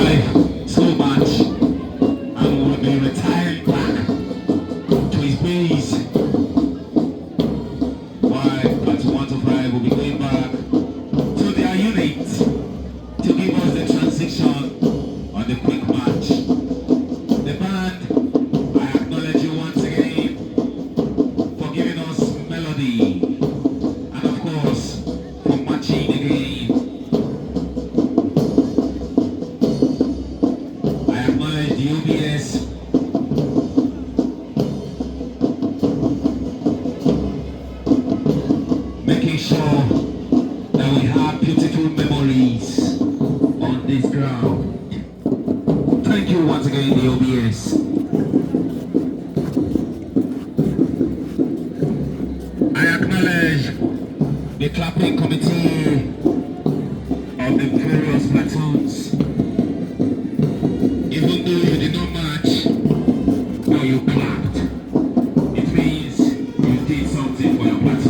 arrive so much and will be retiring back to his base. Why at 125 will be going back to their unit to give us the transition on the quick march. The band, I acknowledge you once again for giving us melody and of course for marching again. I acknowledge the OBS. Making sure that we have beautiful memories on this ground. Thank you once again, the OBS. I acknowledge the clapping committee of the various platoons. Even though you did not march, now you clap.